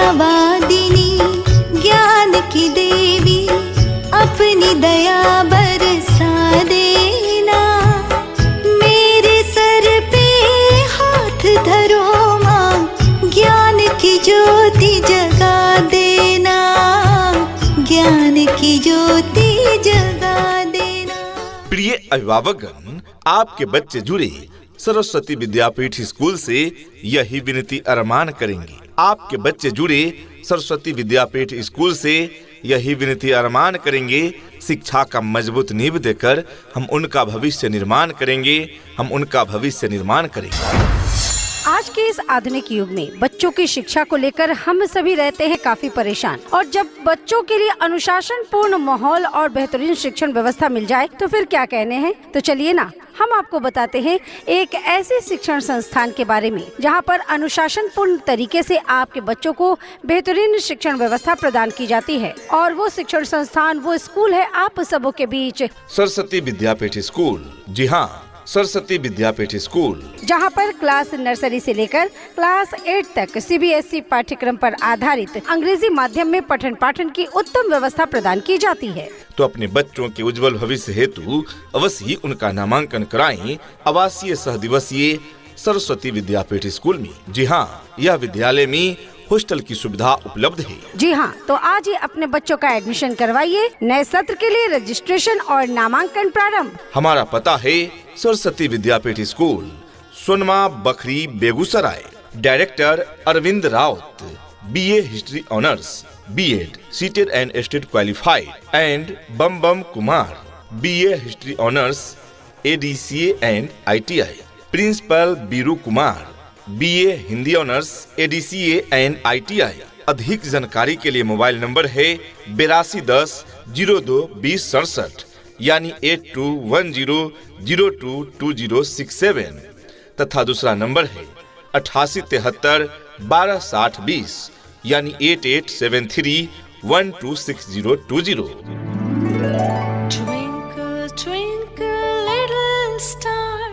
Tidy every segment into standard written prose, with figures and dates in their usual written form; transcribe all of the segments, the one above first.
विद्यावादिनी ज्ञान की देवी अपनी दया बरसा देना। मेरे सर पे हाथ धरो माँ, ज्ञान की ज्योति जगा देना, ज्ञान की ज्योति जगा देना। प्रिय अभिभावकगण, आपके बच्चे जुड़े सरस्वती विद्यापीठ स्कूल से यही विनती अरमान करेंगे। आपके बच्चे जुड़े सरस्वती विद्यापीठ स्कूल से यही विनती अरमान करेंगे, शिक्षा का मजबूत नींव देकर हम उनका भविष्य निर्माण करेंगे, हम उनका भविष्य निर्माण करेंगे। आज के इस आधुनिक युग में बच्चों की शिक्षा को लेकर हम सभी रहते हैं काफी परेशान, और जब बच्चों के लिए अनुशासन पूर्ण माहौल और बेहतरीन शिक्षण व्यवस्था मिल जाए तो फिर क्या कहने हैं। तो चलिए ना, हम आपको बताते हैं एक ऐसे शिक्षण संस्थान के बारे में जहां पर अनुशासन पूर्ण तरीके से आपके बच्चों को बेहतरीन शिक्षण व्यवस्था प्रदान की जाती है। और वो शिक्षण संस्थान, वो स्कूल है आप सबों के बीच सरस्वती विद्यापीठ स्कूल। जी हाँ, सरस्वती विद्यापीठ स्कूल, जहां पर क्लास नर्सरी से लेकर क्लास 8 तक CBSE पाठ्यक्रम पर आधारित अंग्रेजी माध्यम में पठन पाठन की उत्तम व्यवस्था प्रदान की जाती है। तो अपने बच्चों के उज्जवल भविष्य हेतु अवश्य ही उनका नामांकन कराएं आवासीय सहदिवसीय सरस्वती विद्यापीठ स्कूल में। जी हाँ, यह विद्यालय में हॉस्टल की सुविधा उपलब्ध है। जी हाँ, तो आज ही अपने बच्चों का एडमिशन करवाइए। नए सत्र के लिए रजिस्ट्रेशन और नामांकन प्रारंभ। हमारा पता है Saraswati Vidyapeeth school, Sonma Bakhri, Begusarai. Director Arvind Raut, BA history honours, B.Ed, CTET and state qualified, and Bam Kumar, BA history honours, ADCA and ITI। Principal Biru Kumar, BA Hindi honours, ADCA and ITI। अधिक जानकारी के लिए मोबाइल नंबर है 8210022067 यानी 8210022067 तथा दूसरा नंबर है 8873126020 यानी 8873126020। Twinkle, twinkle, little star,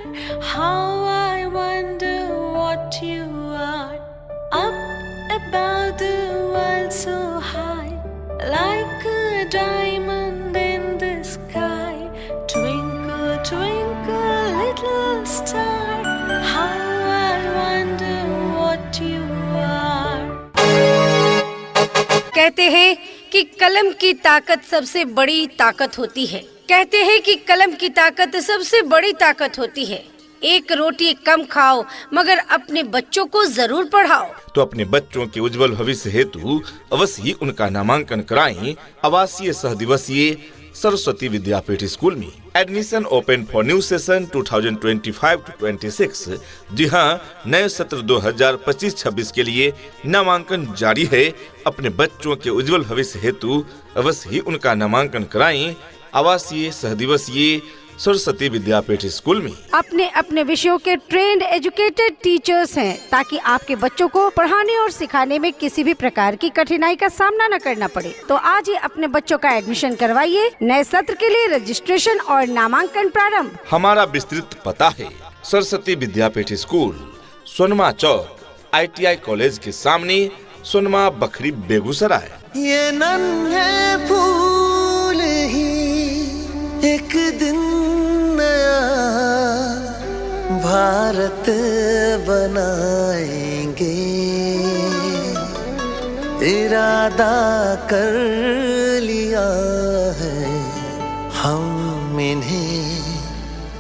how I wonder what you are. Up above the world so high, like a diamond in the sky. Twinkle, twinkle, little star, how I wonder what you are. कहते हैं कि कलम की ताकत सबसे बड़ी ताकत होती है। कहते हैं कि कलम की ताकत सबसे बड़ी ताकत होती है। एक रोटी कम खाओ मगर अपने बच्चों को जरूर पढ़ाओ। तो अपने बच्चों के उज्जवल भविष्य हेतु अवश्य ही उनका नामांकन कराएं आवासीय सहदिवसीय सरस्वती विद्यापीठ स्कूल में। Admission open for new session 2025-26। जी हाँ, नए सत्र 2025-26 के लिए नामांकन जारी है। अपने बच्चों के उज्जवल भविष्य हेतु अवश्य ही उनका नामांकन कराएं आवासीय सहदिवसीय सरस्वती विद्यापीठ स्कूल में। अपने अपने विषयों के ट्रेंड एजुकेटेड टीचर्स हैं, ताकि आपके बच्चों को पढ़ाने और सिखाने में किसी भी प्रकार की कठिनाई का सामना न करना पड़े। तो आज ही अपने बच्चों का एडमिशन करवाइए। नए सत्र के लिए रजिस्ट्रेशन और नामांकन प्रारंभ। हमारा विस्तृत पता है सरस्वती विद्यापीठ स्कूल, सोनमा चौक, ITI कॉलेज के सामने, सोनमा बखरी, बेगूसराय। ये नन्हे फूल ही एक दिन नया भारत बनाएंगे, इरादा कर लिया है हम इन्हें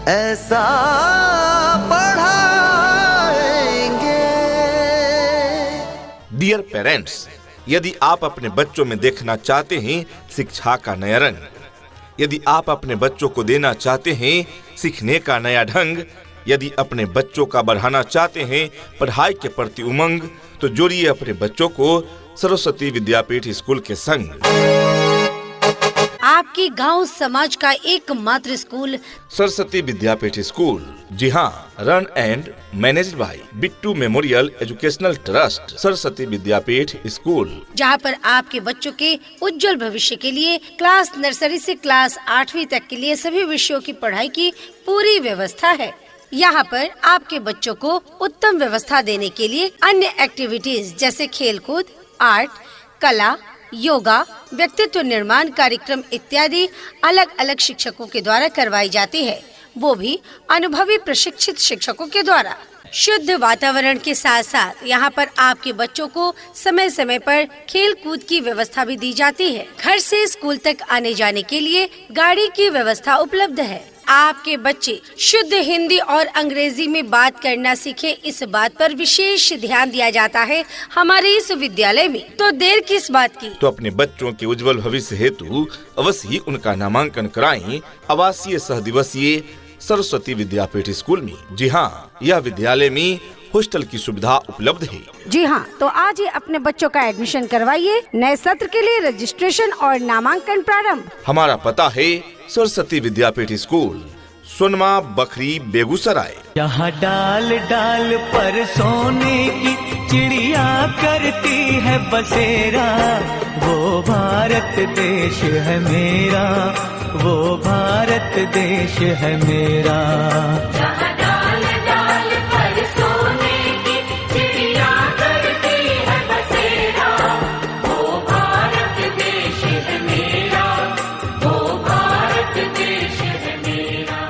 ऐसा पढ़ाएंगे। डियर पेरेंट्स, यदि आप अपने बच्चों में देखना चाहते हैं शिक्षा का नया रंग, यदि आप अपने बच्चों को देना चाहते हैं सीखने का नया ढंग, यदि अपने बच्चों का बढ़ाना चाहते हैं पढ़ाई के प्रति उमंग, तो जोड़िए अपने बच्चों को सरस्वती विद्यापीठ स्कूल के संग। आपकी गांव समाज का एकमात्र स्कूल सरस्वती विद्यापीठ स्कूल। जी हाँ, run and managed by Bittu memorial educational trust Saraswati Vidyapeeth school, जहां पर आपके बच्चों के उज्जवल भविष्य के लिए क्लास नर्सरी से क्लास 8वीं तक के लिए सभी विषयों की पढ़ाई की पूरी व्यवस्था है। यहाँ पर आपके बच्चों को उत्तम व्यवस्था देने के लिए अन्य एक्टिविटीज जैसे खेलकूद, आर्ट, कला, योगा, व्यक्तित्व निर्माण कार्यक्रम इत्यादि अलग अलग शिक्षकों के द्वारा करवाई जाती है, वो भी अनुभवी प्रशिक्षित शिक्षकों के द्वारा। शुद्ध वातावरण के साथ साथ यहाँ पर आपके बच्चों को समय समय पर खेल कूद की व्यवस्था भी दी जाती है। घर से स्कूल तक आने जाने के लिए गाड़ी की व्यवस्था उपलब्ध है। आपके बच्चे शुद्ध हिंदी और अंग्रेजी में बात करना सीखे, इस बात पर विशेष ध्यान दिया जाता है हमारे इस विद्यालय में। तो देर किस बात की, तो अपने बच्चों के उज्जवल भविष्य हेतु अवश्य ही उनका नामांकन कराएं आवासीय सहदिवसीय सरस्वती विद्यापीठ स्कूल में। जी हाँ, यह विद्यालय में हॉस्टल की सुविधा उपलब्ध है। जी हाँ, तो आज ही अपने बच्चों का एडमिशन करवाइए। नए सत्र के लिए रजिस्ट्रेशन और नामांकन प्रारंभ। हमारा पता है सरस्वती विद्यापीठ स्कूल, सोनमा बखरी, बेगूसराय। यहाँ डाल डाल पर सोने की चिड़िया करती है बसेरा, वो भारत देश है मेरा, वो भारत देश है मेरा। जहाँ डाल डाल पर सोने की चिड़िया करती है बसेरा, वो भारत देश है मेरा, वो भारत देश है मेरा।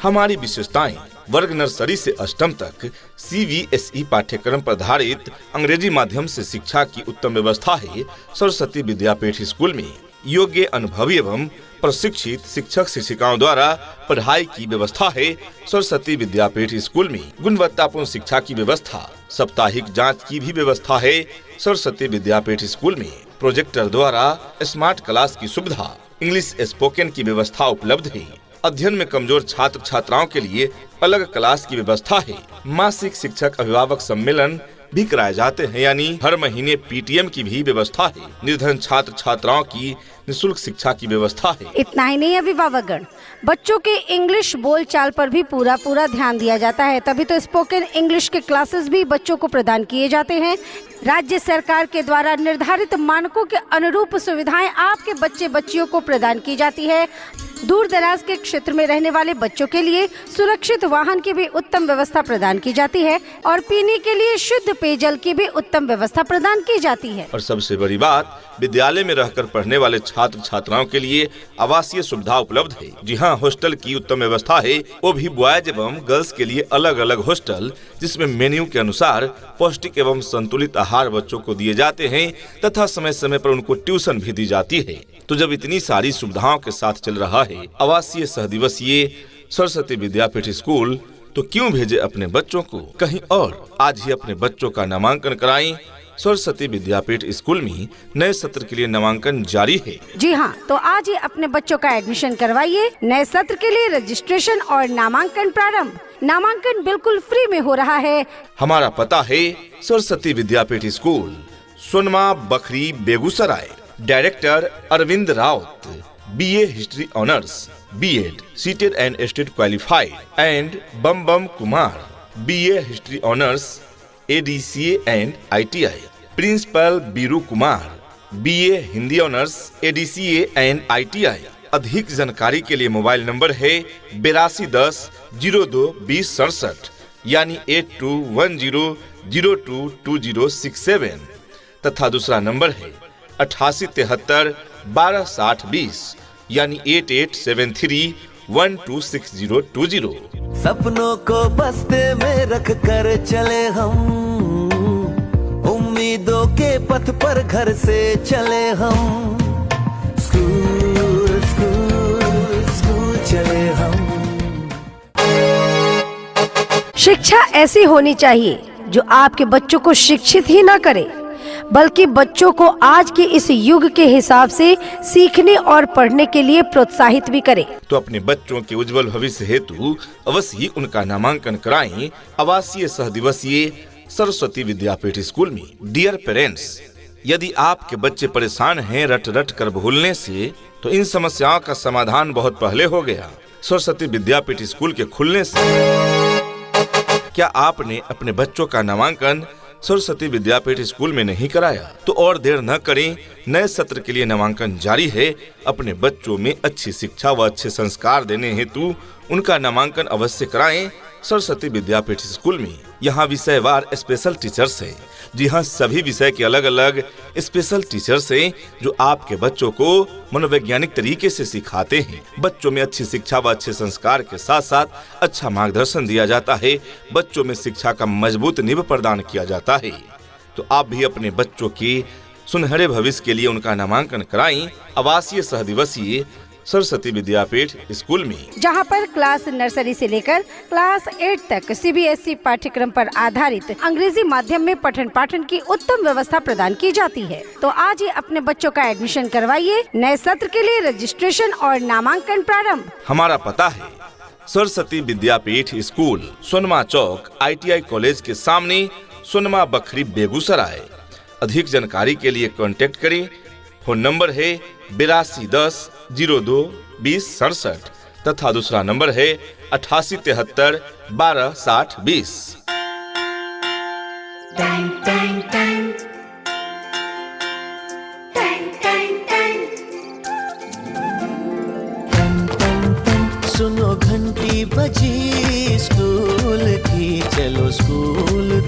हमारी विशेषताएं वर्ग नर्सरी से अष्टम तक CBSE पाठ्यक्रम पर आधारित अंग्रेजी माध्यम से शिक्षा की उत्तम व्यवस्था है। सरस्वती विद्यापीठ स्कूल में योग्य, अनुभवी एवं प्रशिक्षित शिक्षक शिक्षिकाओं द्वारा पढ़ाई की व्यवस्था है। सरस्वती विद्यापीठ स्कूल में गुणवत्तापूर्ण शिक्षा की व्यवस्था, साप्ताहिक जांच की भी व्यवस्था है। सरस्वती विद्यापीठ स्कूल में प्रोजेक्टर द्वारा स्मार्ट क्लास की सुविधा, इंग्लिश स्पोकन की व्यवस्था उपलब्ध है। अध्ययन में कमजोर छात्र छात्राओं के लिए अलग क्लास की व्यवस्था है। मासिक शिक्षक अभिभावक सम्मेलन भी कराए जाते हैं, यानी हर महीने PTM की भी व्यवस्था है। निर्धन छात्र छात्राओं की निःशुल्क शिक्षा की व्यवस्था है। इतना ही नहीं, अभिभावकगण, बच्चों के इंग्लिश बोलचाल पर भी पूरा ध्यान दिया जाता है। तभी तो स्पोकन इंग्लिश के क्लासेस भी बच्चों को प्रदान किए जाते हैं। राज्य सरकार के द्वारा निर्धारित मानकों के अनुरूप सुविधाएं आपके बच्चे बच्चियों को प्रदान की जाती है। दूर दराज के क्षेत्र में रहने वाले बच्चों के लिए सुरक्षित वाहन की भी उत्तम व्यवस्था प्रदान की जाती है और पीने के लिए शुद्ध पेयजल की भी उत्तम व्यवस्था प्रदान की जाती है। और सबसे बड़ी बात, विद्यालय में रहकर पढ़ने वाले छात्र छात्राओं के लिए आवासीय सुविधा उपलब्ध है। जी हाँ, हॉस्टल की उत्तम व्यवस्था है, वो भी बॉयज एवं गर्ल्स के लिए अलग अलग हॉस्टल, जिसमें मेन्यू के अनुसार पौष्टिक एवं संतुलित आहार बच्चों को दिए जाते हैं तथा समय समय पर उनको ट्यूशन भी दी जाती है। तो जब इतनी सारी सुविधाओं के साथ चल रहा है आवासीय सहदिवसीय सरस्वती विद्यापीठ स्कूल, तो क्यों भेजे अपने बच्चों को कहीं और। आज ही अपने बच्चों का नामांकन कराएं। सरस्वती विद्यापीठ स्कूल में नए सत्र के लिए नामांकन जारी है। जी हाँ, तो आज ही अपने बच्चों का एडमिशन करवाइए। नए सत्र के लिए रजिस्ट्रेशन और नामांकन प्रारंभ। नामांकन बिल्कुल फ्री में हो रहा है। हमारा पता है Saraswati Vidyapeeth school, Sonma Bakhri, Begusarai. Director Arvind Raut, BA history honours, B.Ed, CTET and state qualified, and Bam Kumar, BA history honours, ADCA and ITI। Principal Biru Kumar, BA Hindi honours, ADCA and ITI। अधिक जानकारी के लिए मोबाइल नंबर है 8210-02-2067, यानी 8210022067, तथा दूसरा नंबर है 8873-126020, यानी 8873-126020। सपनों को बस्ते में रख कर चले हम, उम्मीदों के पथ पर घर से चले हम। स्कूल स्कूल स्कूल चले हम। शिक्षा ऐसी होनी चाहिए जो आपके बच्चों को शिक्षित ही ना करे, बल्कि बच्चों को आज के इस युग के हिसाब से सीखने और पढ़ने के लिए प्रोत्साहित भी करे। तो अपने बच्चों के उज्जवल भविष्य हेतु अवश्य ही उनका नामांकन कराएं आवासीय सहदिवसीय सरस्वती विद्यापीठ स्कूल में। डियर पेरेंट्स, यदि आपके बच्चे परेशान हैं रट रट कर भूलने से, तो इन समस्याओं का समाधान बहुत पहले हो गया सरस्वती विद्यापीठ स्कूल के खुलने से। क्या आपने अपने बच्चों का नामांकन सरस्वती विद्यापीठ स्कूल में नहीं कराया, तो और देर न करें। नए सत्र के लिए नामांकन जारी है। अपने बच्चों में अच्छी शिक्षा व अच्छे संस्कार देने हेतु उनका नामांकन अवश्य कराएं सरस्वती विद्यापीठ स्कूल में। यहाँ विषयवार स्पेशल टीचर्स हैं। जी हाँ, सभी विषय के अलग अलग स्पेशल टीचर्स हैं जो आपके बच्चों को मनोवैज्ञानिक तरीके से सिखाते हैं। बच्चों में अच्छी शिक्षा व अच्छे संस्कार के साथ साथ अच्छा मार्गदर्शन दिया जाता है। बच्चों में शिक्षा का मजबूत नींव प्रदान किया जाता है। तो आप भी अपने बच्चों की सुनहरे भविष्य के लिए उनका नामांकन कराएं आवासीय सहदिवसीय सरस्वती विद्यापीठ स्कूल में, जहां पर क्लास नर्सरी से लेकर क्लास 8 तक CBSE पाठ्यक्रम पर आधारित अंग्रेजी माध्यम में पठन पाठन की उत्तम व्यवस्था प्रदान की जाती है। तो आज ही अपने बच्चों का एडमिशन करवाइए। नए सत्र के लिए रजिस्ट्रेशन और नामांकन प्रारंभ। हमारा पता है सरस्वती विद्यापीठ स्कूल, सोनमा चौक, ITI कॉलेज के सामने, सोनमा बखरी, बेगूसराय। अधिक जानकारी के लिए कांटेक्ट करें। फोन नंबर है 8210022067 तथा दूसरा नंबर है 8873126020। सुनो घंटी बजी स्कूल की, चलो स्कूल